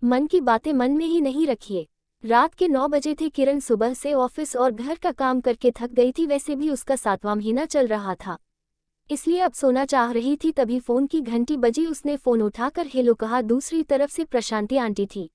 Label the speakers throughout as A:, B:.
A: मन की बातें मन में ही नहीं रखिए। रात के 9 बजे थे। किरण सुबह से ऑफिस और घर का काम करके थक गई थी। वैसे भी उसका 7वां महीना चल रहा था, इसलिए अब सोना चाह रही थी। तभी फोन की घंटी बजी। उसने फोन उठाकर हेलो कहा। दूसरी तरफ से प्रशांति आंटी थी।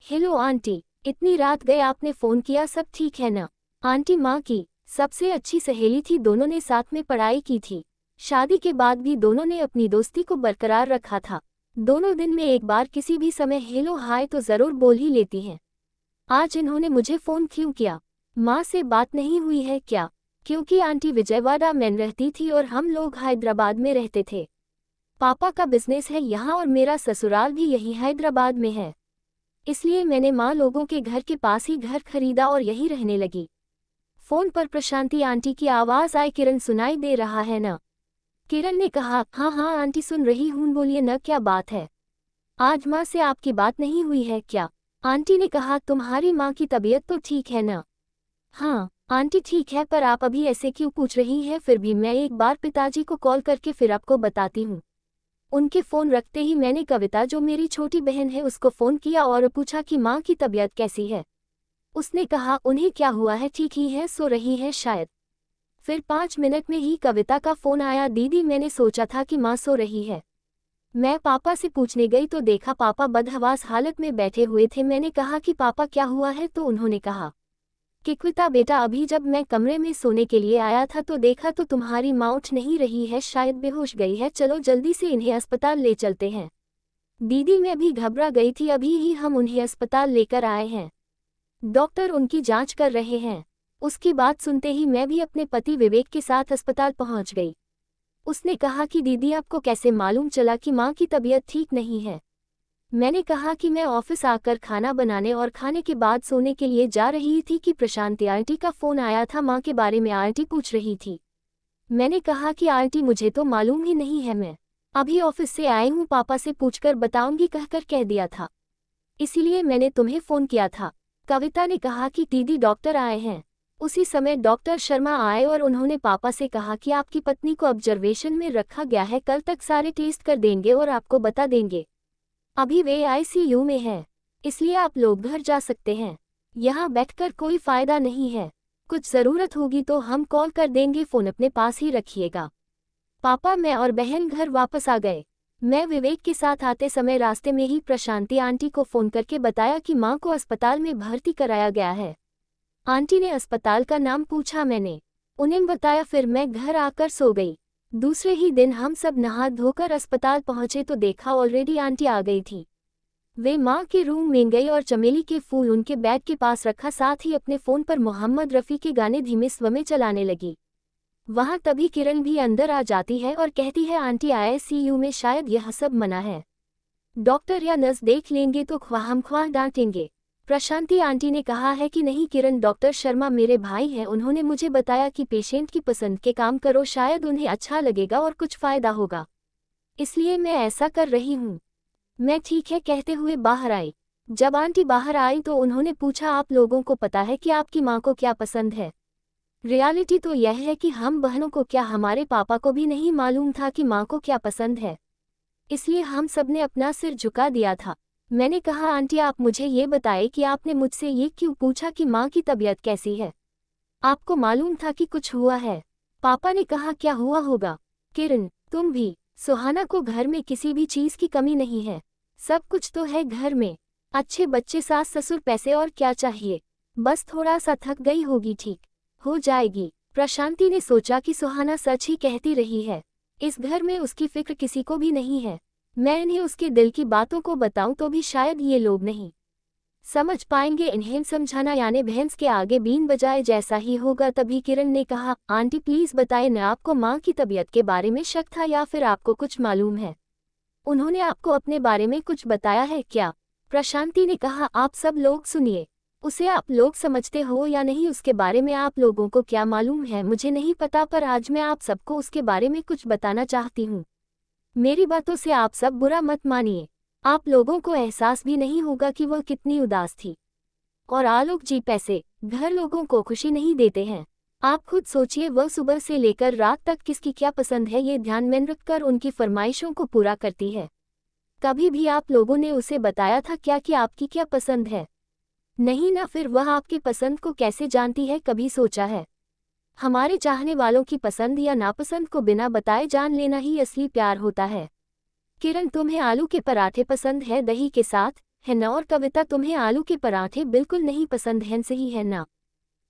A: हेलो आंटी, इतनी रात गए आपने फोन किया, सब ठीक है ना? आंटी माँ की सबसे अच्छी सहेली थी। दोनों ने साथ में पढ़ाई की थी। शादी के बाद भी दोनों ने अपनी दोस्ती को बरकरार रखा था। दोनों दिन में एक बार किसी भी समय हेलो हाय तो जरूर बोल ही लेती हैं। आज इन्होंने मुझे फोन क्यों किया? माँ से बात नहीं हुई है क्या? क्योंकि आंटी विजयवाड़ा में रहती थी और हम लोग हैदराबाद में रहते थे। पापा का बिजनेस है यहाँ और मेरा ससुराल भी यही हैदराबाद में है, इसलिए मैंने माँ लोगों के घर के पास ही घर खरीदा और यहीं रहने लगी। फोन पर प्रशांति आंटी की आवाज आई। किरण सुनाई दे रहा है ना? किरण ने कहा, हाँ हाँ आंटी सुन रही हूँ, बोलिए न, क्या बात है? आज माँ से आपकी बात नहीं हुई है क्या? आंटी ने कहा, तुम्हारी माँ की तबीयत तो ठीक है ना? हाँ आंटी ठीक है, पर आप अभी ऐसे क्यों पूछ रही हैं? फिर भी मैं एक बार पिताजी को कॉल करके फिर आपको बताती हूँ। उनके फ़ोन रखते ही मैंने कविता, जो मेरी छोटी बहन है, उसको फ़ोन किया और पूछा कि माँ की तबीयत कैसी है। उसने कहा, उन्हें क्या हुआ है, ठीक ही है, सो रही है शायद। फिर 5 मिनट में ही कविता का फ़ोन आया। दीदी, मैंने सोचा था कि माँ सो रही है। मैं पापा से पूछने गई तो देखा पापा बदहवास हालत में बैठे हुए थे। मैंने कहा कि पापा क्या हुआ है, तो उन्होंने कहा कि कविता बेटा, अभी जब मैं कमरे में सोने के लिए आया था तो देखा तो तुम्हारी माँ उठ नहीं रही है, शायद बेहोश गई है, चलो जल्दी से इन्हें अस्पताल ले चलते हैं। दीदी, मैं भी घबरा गई थी, अभी ही हम उन्हें अस्पताल लेकर आए हैं। डॉक्टर उनकी जांच कर रहे हैं। उसकी बात सुनते ही मैं भी अपने पति विवेक के साथ अस्पताल पहुंच गई। उसने कहा कि दीदी, आपको कैसे मालूम चला कि माँ की तबीयत ठीक नहीं है? मैंने कहा कि मैं ऑफिस आकर खाना बनाने और खाने के बाद सोने के लिए जा रही थी कि प्रशांति आंटी का फ़ोन आया था। माँ के बारे में आंटी पूछ रही थी। मैंने कहा कि आंटी, मुझे तो मालूम ही नहीं है, मैं अभी ऑफिस से आई हूँ, पापा से पूछकर बताऊंगी कहकर कह दिया था, इसीलिए मैंने तुम्हें फ़ोन किया था। कविता ने कहा कि दीदी, डॉक्टर आए हैं। उसी समय डॉक्टर शर्मा आए और उन्होंने पापा से कहा कि आपकी पत्नी को ऑब्जर्वेशन में रखा गया है, कल तक सारे टेस्ट कर देंगे और आपको बता देंगे। अभी वे आईसीयू में हैं, इसलिए आप लोग घर जा सकते हैं। यहाँ बैठकर कोई फायदा नहीं है, कुछ ज़रूरत होगी तो हम कॉल कर देंगे, फ़ोन अपने पास ही रखिएगा। पापा, मैं और बहन घर वापस आ गए। मैं विवेक के साथ आते समय रास्ते में ही प्रशांति आंटी को फ़ोन करके बताया कि माँ को अस्पताल में भर्ती कराया गया है। आंटी ने अस्पताल का नाम पूछा, मैंने उन्हें बताया, फिर मैं घर आकर सो गई। दूसरे ही दिन हम सब नहा धोकर अस्पताल पहुंचे तो देखा ऑलरेडी आंटी आ गई थी। वे माँ के रूम में गई और चमेली के फूल उनके बैग के पास रखा, साथ ही अपने फ़ोन पर मोहम्मद रफ़ी के गाने धीमे स्वर में चलाने लगी। वहाँ तभी किरण भी अंदर आ जाती है और कहती है, आंटी आईसीयू में, शायद यह सब मना है, डॉक्टर या नर्स देख लेंगे तो ख्वाह डांटेंगे। प्रशांति आंटी ने कहा है कि नहीं किरण, डॉक्टर शर्मा मेरे भाई हैं, उन्होंने मुझे बताया कि पेशेंट की पसंद के काम करो, शायद उन्हें अच्छा लगेगा और कुछ फ़ायदा होगा, इसलिए मैं ऐसा कर रही हूँ। मैं ठीक है कहते हुए बाहर आई। जब आंटी बाहर आई तो उन्होंने पूछा, आप लोगों को पता है कि आपकी माँ को क्या पसंद है? रियलिटी तो यह है कि हम बहनों को क्या, हमारे पापा को भी नहीं मालूम था कि माँ को क्या पसंद है, इसलिए हम सब ने अपना सिर झुका दिया था। मैंने कहा, आंटी आप मुझे ये बताएं कि आपने मुझसे ये क्यों पूछा कि माँ की तबीयत कैसी है? आपको मालूम था कि कुछ हुआ है? पापा ने कहा, क्या हुआ होगा किरण, तुम भी। सुहाना को घर में किसी भी चीज़ की कमी नहीं है, सब कुछ तो है घर में, अच्छे बच्चे, सास ससुर, पैसे, और क्या चाहिए? बस थोड़ा सा थक गई होगी, ठीक हो जाएगी। प्रशांति ने सोचा कि सुहाना सच ही कहती रही है, इस घर में उसकी फिक्र किसी को भी नहीं है। मैं इन्हें उसके दिल की बातों को बताऊं तो भी शायद ये लोग नहीं समझ पाएंगे। इन्हें समझाना यानी भैंस के आगे बीन बजाए जैसा ही होगा। तभी किरण ने कहा, आंटी प्लीज़ बताएं न, आपको माँ की तबीयत के बारे में शक था या फिर आपको कुछ मालूम है? उन्होंने आपको अपने बारे में कुछ बताया है क्या? प्रशांति ने कहा, आप सब लोग सुनिए, उसे आप लोग समझते हो या नहीं, उसके बारे में आप लोगों को क्या मालूम है मुझे नहीं पता, पर आज मैं आप सबको उसके बारे में कुछ बताना चाहती हूँ। मेरी बातों से आप सब बुरा मत मानिए, आप लोगों को एहसास भी नहीं होगा कि वह कितनी उदास थी। और आलोक जी, पैसे घर लोगों को खुशी नहीं देते हैं। आप खुद सोचिए, वह सुबह से लेकर रात तक किसकी क्या पसंद है ये ध्यान में रखकर उनकी फरमाइशों को पूरा करती है। कभी भी आप लोगों ने उसे बताया था क्या कि आपकी क्या पसंद है? नहीं ना, फिर वह आपकी पसंद को कैसे जानती है, कभी सोचा है? हमारे चाहने वालों की पसंद या नापसंद को बिना बताए जान लेना ही असली प्यार होता है। किरण, तुम्हें आलू के पराठे पसंद है दही के साथ, है ना? और कविता, तुम्हें आलू के पराठे बिल्कुल नहीं पसंद हैं, सही है ना?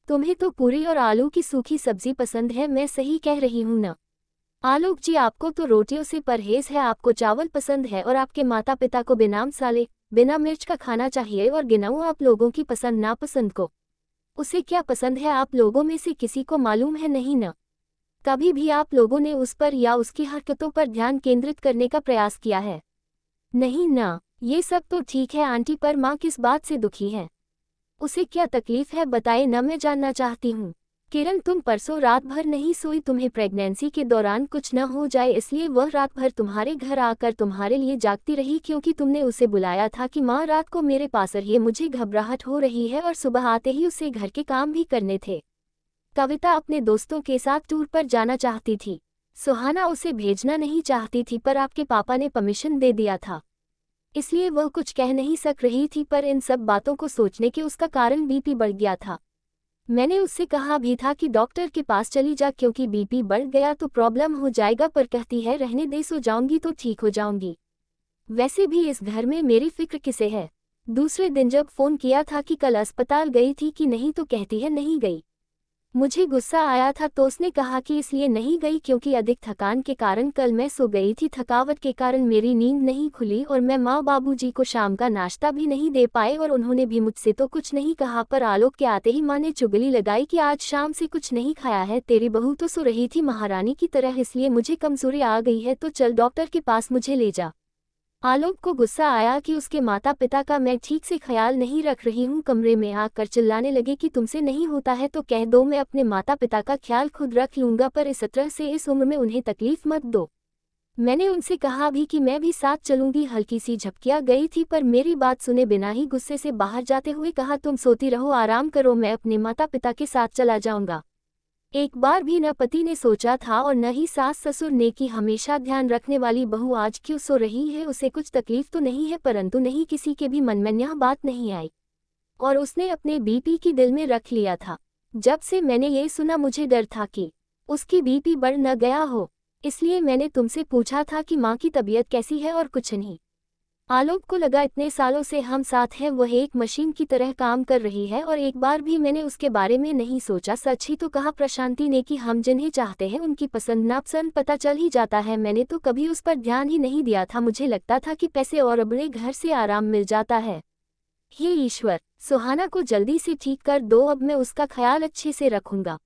A: तुम्हें तो पूरी और आलू की सूखी सब्जी पसंद है, मैं सही कह रही हूँ ना? आलोक जी, आपको तो रोटियों से परहेज है, आपको चावल पसंद है और आपके माता पिता को बिना मसाले बिना मिर्च का खाना चाहिए। और गिनाऊं आप लोगों की पसंद नापसंद को? उसे क्या पसंद है आप लोगों में से किसी को मालूम है नहीं ना? कभी भी आप लोगों ने उस पर या उसकी हरकतों पर ध्यान केंद्रित करने का प्रयास किया है? नहीं ना। ये सब तो ठीक है आंटी, पर माँ किस बात से दुखी है? उसे क्या तकलीफ है बताए ना, मैं जानना चाहती हूँ। किरण, तुम परसों रात भर नहीं सोई, तुम्हें प्रेगनेंसी के दौरान कुछ न हो जाए इसलिए वह रात भर तुम्हारे घर आकर तुम्हारे लिए जागती रही, क्योंकि तुमने उसे बुलाया था कि माँ रात को मेरे पास रहिए, मुझे घबराहट हो रही है, और सुबह आते ही उसे घर के काम भी करने थे। कविता अपने दोस्तों के साथ टूर पर जाना चाहती थी। सुहाना उसे भेजना नहीं चाहती थी, पर आपके पापा ने परमिशन दे दिया था, इसलिए वह कुछ कह नहीं सक रही थी। पर इन सब बातों को सोचने के उसका कारण बीपी बढ़ गया था। मैंने उससे कहा भी था कि डॉक्टर के पास चली जा, क्योंकि बीपी बढ़ गया तो प्रॉब्लम हो जाएगा, पर कहती है रहने दे, सो जाऊंगी तो ठीक हो जाऊंगी। वैसे भी इस घर में मेरी फिक्र किसे है? दूसरे दिन जब फोन किया था कि कल अस्पताल गई थी कि नहीं, तो कहती है नहीं गई। मुझे गुस्सा आया था तो उसने कहा कि इसलिए नहीं गई क्योंकि अधिक थकान के कारण कल मैं सो गई थी, थकावट के कारण मेरी नींद नहीं खुली और मैं माँ बाबूजी को शाम का नाश्ता भी नहीं दे पाए और उन्होंने भी मुझसे तो कुछ नहीं कहा। पर आलोक के आते ही माँ ने चुगली लगाई कि आज शाम से कुछ नहीं खाया है, तेरी बहू तो सो रही थी महारानी की तरह, इसलिए मुझे कमजोरी आ गई है, तो चल डॉक्टर के पास मुझे ले जा। आलोक को गुस्सा आया कि उसके माता पिता का मैं ठीक से ख्याल नहीं रख रही हूँ। कमरे में आकर चिल्लाने लगे कि तुमसे नहीं होता है तो कह दो, मैं अपने माता पिता का ख्याल खुद रख लूँगा, पर इस तरह से इस उम्र में उन्हें तकलीफ मत दो। मैंने उनसे कहा भी कि मैं भी साथ चलूंगी। हल्की सी झपकियाँ गई थी, पर मेरी बात सुने बिना ही गुस्से से बाहर जाते हुए कहा, तुम सोती रहो, आराम करो, मैं अपने माता पिता के साथ चला जाऊंगा। एक बार भी न पति ने सोचा था और न ही सास ससुर ने कि हमेशा ध्यान रखने वाली बहू आज क्यों सो रही है, उसे कुछ तकलीफ तो नहीं है। परंतु नहीं, किसी के भी मन में यह बात नहीं आई और उसने अपने बीपी की दिल में रख लिया था। जब से मैंने ये सुना मुझे डर था कि उसकी बीपी बढ़ न गया हो, इसलिए मैंने तुमसे पूछा था कि माँ की तबीयत कैसी है, और कुछ नहीं। आलोक को लगा इतने सालों से हम साथ हैं, वह एक मशीन की तरह काम कर रही है और एक बार भी मैंने उसके बारे में नहीं सोचा। सच ही तो कहा प्रशांति ने कि हम जिन्हें चाहते हैं उनकी पसंद नापसंद पता चल ही जाता है। मैंने तो कभी उस पर ध्यान ही नहीं दिया था, मुझे लगता था कि पैसे और बड़े घर से आराम मिल जाता है। हे ईश्वर, सुहाना को जल्दी से ठीक कर दो, अब मैं उसका ख्याल अच्छे से रखूंगा।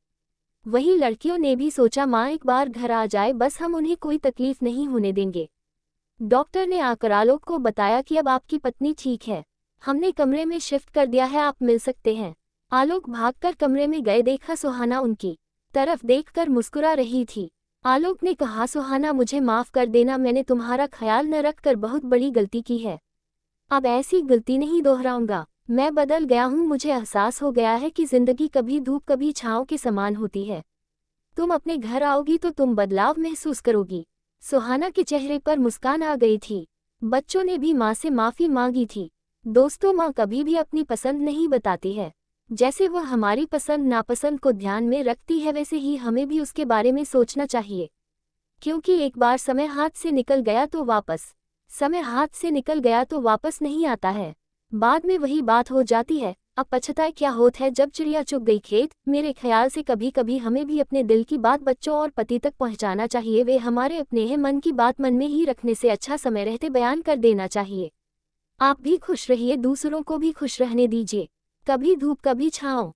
A: वही लड़कियों ने भी सोचा माँ एक बार घर आ जाए, बस हम उन्हें कोई तकलीफ नहीं होने देंगे। डॉक्टर ने आकर आलोक को बताया कि अब आपकी पत्नी ठीक है, हमने कमरे में शिफ्ट कर दिया है, आप मिल सकते हैं। आलोक भागकर कमरे में गए, देखा सुहाना उनकी तरफ देखकर मुस्कुरा रही थी। आलोक ने कहा, सुहाना मुझे माफ कर देना, मैंने तुम्हारा ख्याल न रखकर बहुत बड़ी गलती की है, अब ऐसी गलती नहीं दोहराऊंगा। मैं बदल गया हूँ, मुझे एहसास हो गया है कि जिंदगी कभी धूप कभी छाँव के समान होती है। तुम अपने घर आओगी तो तुम बदलाव महसूस करोगी। सुहाना के चेहरे पर मुस्कान आ गई थी। बच्चों ने भी माँ से माफ़ी मांगी थी। दोस्तों, माँ कभी भी अपनी पसंद नहीं बताती है। जैसे वह हमारी पसंद नापसंद को ध्यान में रखती है, वैसे ही हमें भी उसके बारे में सोचना चाहिए, क्योंकि एक बार समय हाथ से निकल गया तो वापस नहीं आता है। बाद में वही बात हो जाती है। अब पछताए क्या होता है जब चिड़िया चुग गई खेत। मेरे ख्याल से कभी कभी हमें भी अपने दिल की बात बच्चों और पति तक पहुंचाना चाहिए, वे हमारे अपने हैं, मन की बात मन में ही रखने से अच्छा समय रहते बयान कर देना चाहिए। आप भी खुश रहिए, दूसरों को भी खुश रहने दीजिए। कभी धूप कभी छाँव।